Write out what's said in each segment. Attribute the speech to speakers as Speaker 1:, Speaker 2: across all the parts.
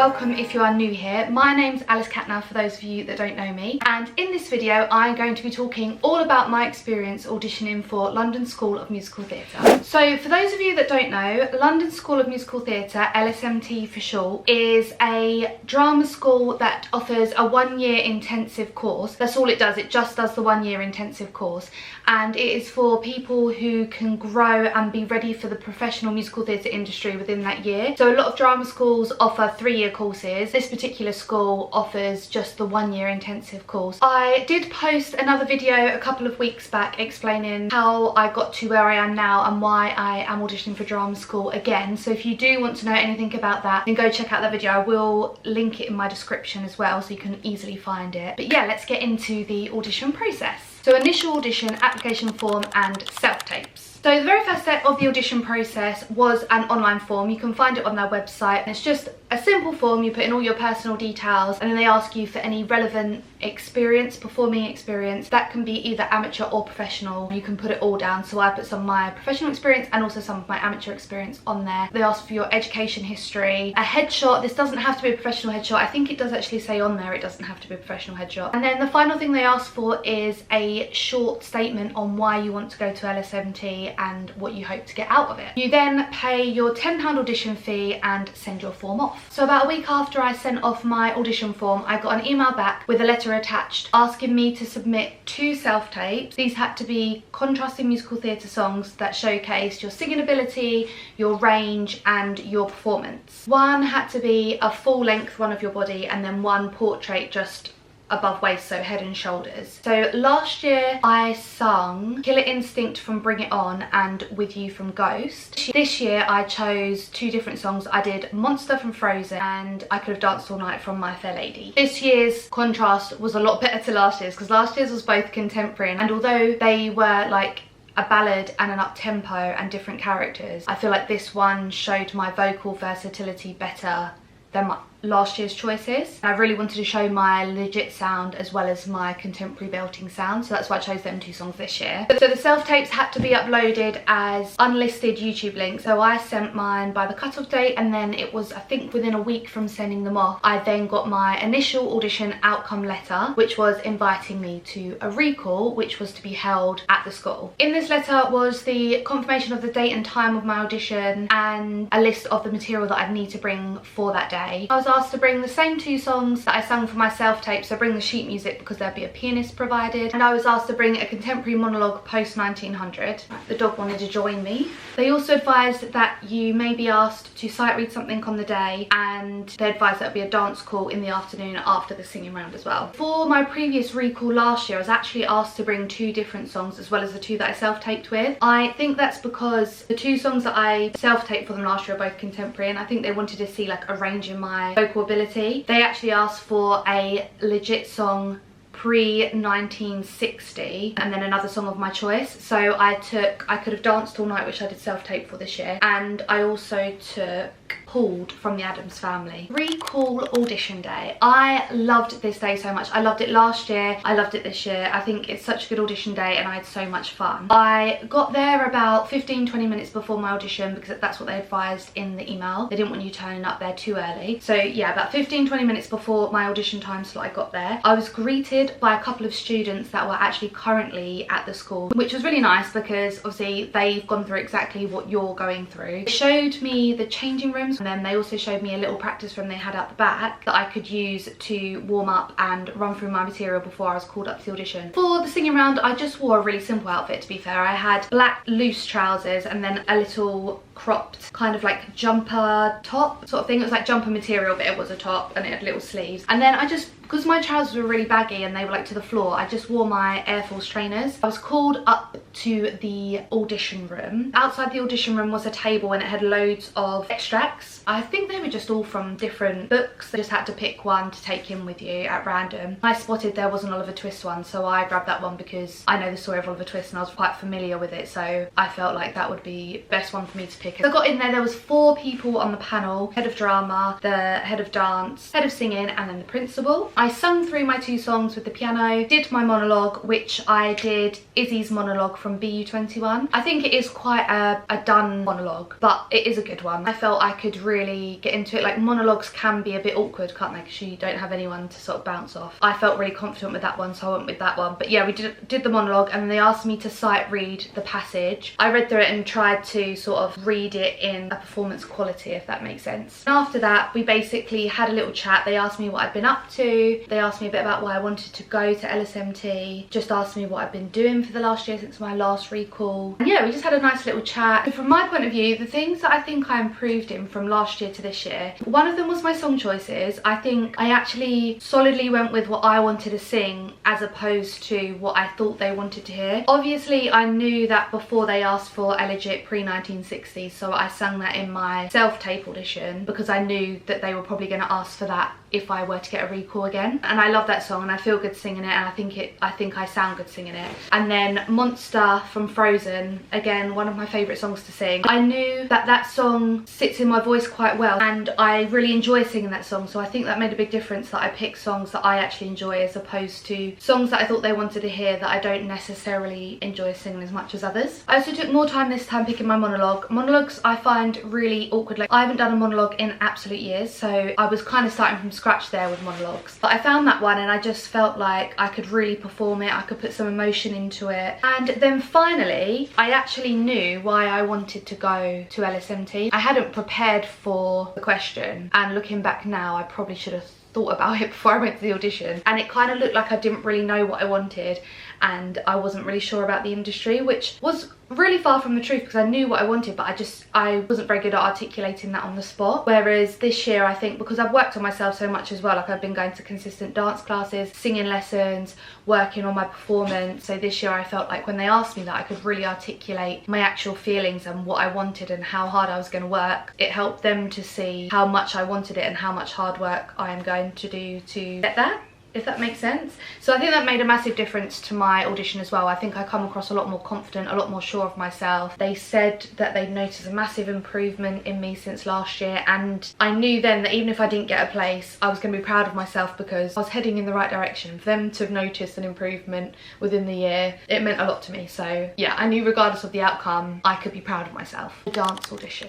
Speaker 1: welcome if you are new here. My name's Alice Katner for those of you that don't know me, and in this video I'm going to be talking all about my experience auditioning for London School of Musical Theatre. So for those of you that don't know, London School of Musical Theatre, LSMT for short, is a drama school that offers a 1-year intensive course. That's all it does, it just does the 1-year intensive course, and it is for people who can grow and be ready for the professional musical theatre industry within that year. So a lot of drama schools offer 3-year courses. This particular school offers just the 1-year intensive course. I did post another video a couple of weeks back explaining how I got to where I am now and why I am auditioning for drama school again. So if you do want to know anything about that, then go check out that video. I will link it in my description as well so you can easily find it. But yeah, let's get into the audition process. So initial audition, application form and self-tapes. So the very first step of the audition process was an online form. You can find it on their website, and it's just a simple form. You put in all your personal details and then they ask you for any relevant experience, performing experience. That can be either amateur or professional. You can put it all down. So I put some of my professional experience and also some of my amateur experience on there. They ask for your education history, a headshot. This doesn't have to be a professional headshot. I think it does actually say on there it doesn't have to be a professional headshot. And then the final thing they ask for is a short statement on why you want to go to LSMT and what you hope to get out of it. You then pay your £10 audition fee and send your form off. So about a week after I sent off my audition form, I got an email back with a letter attached asking me to submit 2 self-tapes. These had to be contrasting musical theatre songs that showcased your singing ability, your range and your performance. One had to be a full length one of your body and then one portrait just above waist, so head and shoulders. So last year I sung Killer Instinct from Bring It On and With You from Ghost. This year I chose 2 different songs. I did Monster from Frozen and I Could Have Danced All Night from My Fair Lady. This year's contrast was a lot better to last year's because last year's was both contemporary, and although they were like a ballad and an up-tempo and different characters, I feel like this one showed my vocal versatility better than last year's choices. I really wanted to show my legit sound as well as my contemporary belting sound, so that's why I chose them 2 songs this year. So the self-tapes had to be uploaded as unlisted YouTube links, so I sent mine by the cut-off date, and then it was, I think, within a week from sending them off, I then got my initial audition outcome letter, which was inviting me to a recall, which was to be held at the school. In this letter was the confirmation of the date and time of my audition and a list of the material that I'd need to bring for that day. I was asked to bring the same 2 songs that I sang for my self-tape, so bring the sheet music because there'd be a pianist provided, and I was asked to bring a contemporary monologue post 1900. The dog wanted to join me. They also advised that you may be asked to sight read something on the day, and they advised that it would be a dance call in the afternoon after the singing round as well. For my previous recall last year I was actually asked to bring 2 different songs as well as the 2 that I self-taped with. I think that's because the 2 songs that I self-taped for them last year are both contemporary, and I think they wanted to see like a range in my vocal ability. They actually asked for a legit song pre-1960 and then another song of my choice. So I took I Could Have Danced All Night, which I did self-tape for this year, and I also took Pulled from the Addams Family. Recall audition day. I loved this day so much. I loved it last year, I loved it this year. I think it's such a good audition day and I had so much fun. I got there about 15-20 minutes before my audition because that's what they advised in the email. They didn't want you turning up there too early. So yeah, about 15-20 minutes before my audition time slot I got there. I was greeted by a couple of students that were actually currently at the school, which was really nice because obviously they've gone through exactly what you're going through. They showed me the changing rooms, and then they also showed me a little practice room they had out the back that I could use to warm up and run through my material before I was called up to the audition. For the singing round I just wore a really simple outfit, to be fair. I had black loose trousers and then a little cropped kind of like jumper top sort of thing. It was like jumper material but it was a top and it had little sleeves, and then I just, because my trousers were really baggy and they were like to the floor, I just wore my Air Force trainers. I was called up to the audition room. Outside the audition room was a table and it had loads of extracts. I think they were just all from different books. I just had to pick one to take in with you at random. I spotted there was an Oliver Twist one, so I grabbed that one because I know the story of Oliver Twist and I was quite familiar with it, so I felt like that would be the best one for me to pick. So I got in there was 4 people on the panel: head of drama, the head of dance, head of singing and then the principal. I sung through my 2 songs with the piano, did my monologue, which I did Izzy's monologue from BU21. I think it is quite a done monologue, but it is a good one. I felt I could really get into it. Like, monologues can be a bit awkward, can't they, because you don't have anyone to sort of bounce off. I felt really confident with that one, so I went with that one. But yeah, we did the monologue, and they asked me to sight read the passage. I read through it and tried to sort of read it in a performance quality, if that makes sense. And after that, we basically had a little chat. They asked me what I'd been up to. They asked me a bit about why I wanted to go to LSMT. Just asked me what I've been doing for the last year since my last recall. And yeah, we just had a nice little chat. And from my point of view, the things that I think I improved in from last year to this year, one of them was my song choices. I think I actually solidly went with what I wanted to sing as opposed to what I thought they wanted to hear. Obviously, I knew that before they asked for a legit pre-1960s, so I sang that in my self-tape audition because I knew that they were probably going to ask for that if I were to get a recall again. And I love that song and I feel good singing it, and I think I sound good singing it. And then Monster from Frozen, again, one of my favourite songs to sing. I knew that that song sits in my voice quite well and I really enjoy singing that song, so I think that made a big difference that I picked songs that I actually enjoy as opposed to songs that I thought they wanted to hear that I don't necessarily enjoy singing as much as others. I also took more time this time picking my monologue. Monologues I find really awkward. Like, I haven't done a monologue in absolute years, so I was kind of starting from scratch there with monologues. But I found that one and I just felt like I could really perform it, I could put some emotion into it. And then finally, I actually knew why I wanted to go to LSMT. I hadn't prepared for the question, and looking back now, I probably should have thought about it before I went to the audition, and it kind of looked like I didn't really know what I wanted and I wasn't really sure about the industry, which was really far from the truth because I knew what I wanted, but I wasn't very good at articulating that on the spot. Whereas this year, I think because I've worked on myself so much as well, like I've been going to consistent dance classes, singing lessons, working on my performance, so this year I felt like when they asked me that I could really articulate my actual feelings and what I wanted and how hard I was going to work. It helped them to see how much I wanted it and how much hard work I am going to do to get that, if that makes sense. So I think that made a massive difference to my audition as well. I think I come across a lot more confident, a lot more sure of myself. They said that they'd noticed a massive improvement in me since last year, and I knew then that even if I didn't get a place, I was going to be proud of myself because I was heading in the right direction. For them to have noticed an improvement within the year, it meant a lot to me. So yeah, I knew regardless of the outcome, I could be proud of myself. The dance audition.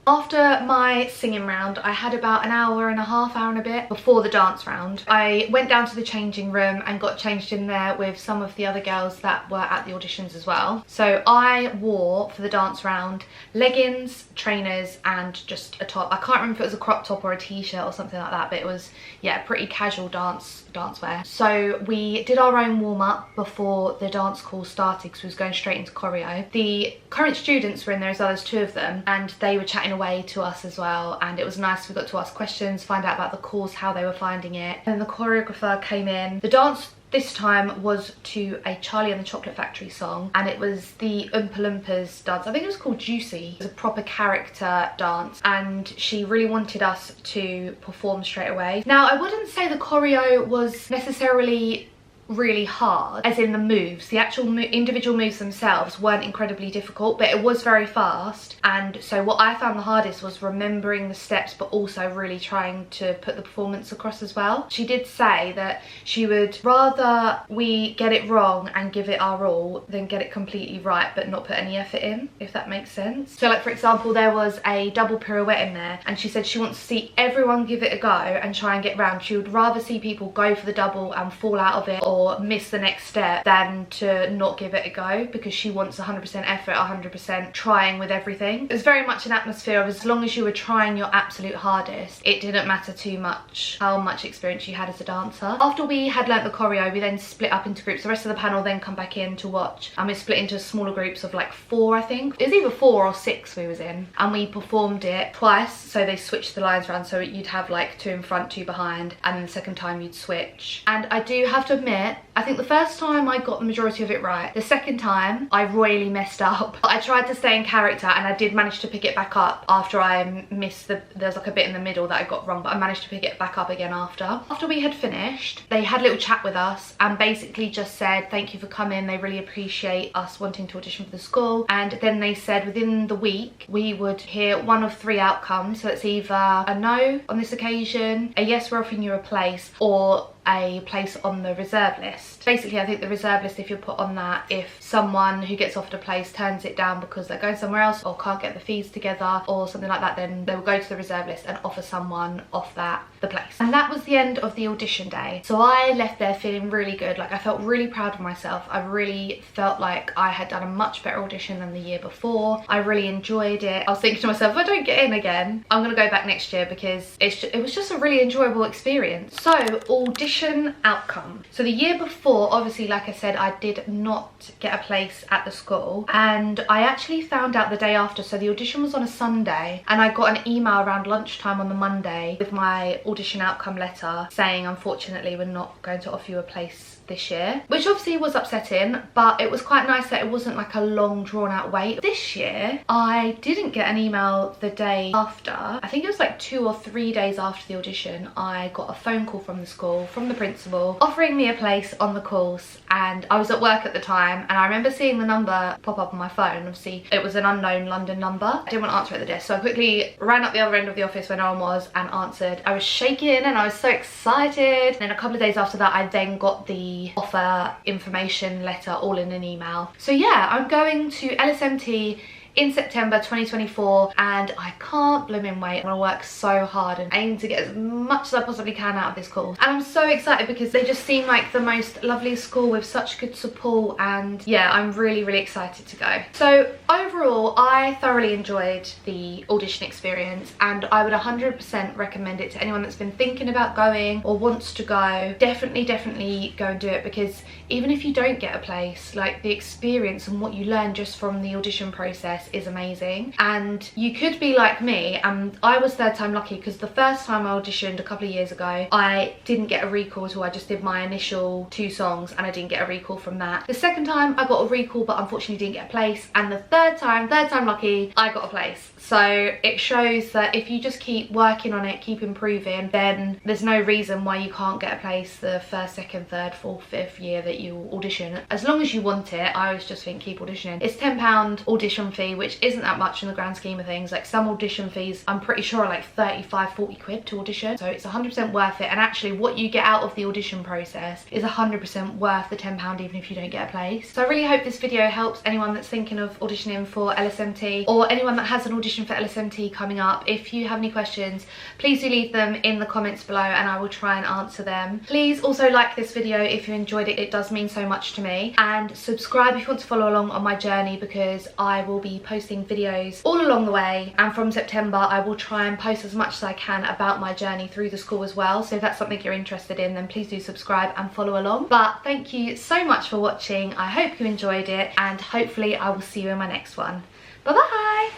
Speaker 1: After my singing round, I had about an hour and a half, hour and a bit before the dance round. I went down to the changing room and got changed in there with some of the other girls that were at the auditions as well. So I wore, for the dance round, leggings, trainers and just a top. I can't remember if it was a crop top or a t-shirt or something like that, but it was, yeah, pretty casual dancewear. So we did our own warm-up before the dance call started because we was going straight into choreo. The current students were in there as well, as 2 of them, and they were chatting away to us as well, and it was nice. We got to ask questions, find out about the course, how they were finding it. And the choreographer came in. The dance this time was to a Charlie and the Chocolate Factory song, and it was the Oompa Loompas dance. I think it was called Juicy. It was a proper character dance, and she really wanted us to perform straight away. Now, I wouldn't say the choreo was necessarily really hard, as in the moves. The actual individual moves themselves weren't incredibly difficult, but it was very fast. And so what I found the hardest was remembering the steps, but also really trying to put the performance across as well. She did say that she would rather we get it wrong and give it our all than get it completely right but not put any effort in, if that makes sense. So like, for example, there was a double pirouette in there, and she said she wants to see everyone give it a go and try and get round. She would rather see people go for the double and fall out of it or miss the next step than to not give it a go, because she wants 100% effort, 100% trying with everything. It was very much an atmosphere of as long as you were trying your absolute hardest, it didn't matter too much how much experience you had as a dancer. After we had learnt the choreo, we then split up into groups. The rest of the panel then come back in to watch, and we split into smaller groups of like 4, I think. It was either 4 or 6 we was in, and we performed it twice. So they switched the lines around, so you'd have like 2 in front, 2 behind, and then the second time you'd switch. And I do have to admit, I think the first time I got the majority of it right. The second time I royally messed up. I tried to stay in character and I did manage to pick it back up after I missed there's like a bit in the middle that I got wrong, but I managed to pick it back up again after. After we had finished, they had a little chat with us and basically just said thank you for coming, they really appreciate us wanting to audition for the school. And then they said within the week we would hear 1 of 3 outcomes, so it's either a no on this occasion, a yes, we're offering you a place, or a place on the reserve list. Basically, I think the reserve list, if you're put on that, if someone who gets offered a place turns it down because they're going somewhere else or can't get the fees together or something like that, then they will go to the reserve list and offer someone off that the place. And that was the end of the audition day. So I left there feeling really good. Like, I felt really proud of myself. I really felt like I had done a much better audition than the year before. I really enjoyed it. I was thinking to myself, if I don't get in again, I'm gonna go back next year, because it was just a really enjoyable experience. So, audition outcome. So the year before, obviously, like I said, I did not get a place at the school, and I actually found out the day after. So the audition was on a Sunday, and I got an email around lunchtime on the Monday with my audition outcome letter saying, unfortunately, we're not going to offer you a place this year, which obviously was upsetting, but it was quite nice that it wasn't like a long drawn out wait. This year I didn't get an email the day after. I think it was like 2 or 3 days after the audition. I got a phone call from the school, from the principal, offering me a place on the course, and I was at work at the time, and I remember seeing the number pop up on my phone. Obviously it was an unknown London number. I didn't want to answer at the desk, so I quickly ran up the other end of the office where no one was and answered. I was shaking and I was so excited. And then a couple of days after that, I then got the offer information letter all in an email. So yeah, I'm going to LSMT in September 2024, and I can't blooming wait. I'm gonna work so hard and aim to get as much as I possibly can out of this course. And I'm so excited because they just seem like the most lovely school with such good support, and yeah, I'm really, really excited to go. So overall, I thoroughly enjoyed the audition experience, and I would 100% recommend it to anyone that's been thinking about going or wants to go. Definitely go and do it, because even if you don't get a place, like, the experience and what you learn just from the audition process is amazing. And you could be like me, and I was third time lucky, because the first time I auditioned a couple of years ago, I didn't get a recall at all. I just did my initial 2 songs and I didn't get a recall from that. The second time I got a recall, but unfortunately didn't get a place. And the third time lucky, I got a place. So it shows that if you just keep working on it, keep improving, then there's no reason why you can't get a place the first, second, third, fourth, fifth year that you audition. As long as you want it, I always just think keep auditioning. It's £10 audition fee, which isn't that much in the grand scheme of things. Like, some audition fees I'm pretty sure are like 35-40 quid to audition, so it's 100% worth it. And actually what you get out of the audition process is 100% worth the £10, even if you don't get a place. So I really hope this video helps anyone that's thinking of auditioning for LSMT, or anyone that has an audition for LSMT coming up. If you have any questions, please do leave them in the comments below and I will try and answer them. Please also like this video if you enjoyed it. It does mean so much to me. And subscribe if you want to follow along on my journey, because I will be posting videos all along the way, and from September I will try and post as much as I can about my journey through the school as well. So if that's something you're interested in, then please do subscribe and follow along. But thank you so much for watching. I hope you enjoyed it, and hopefully I will see you in my next one. Bye bye.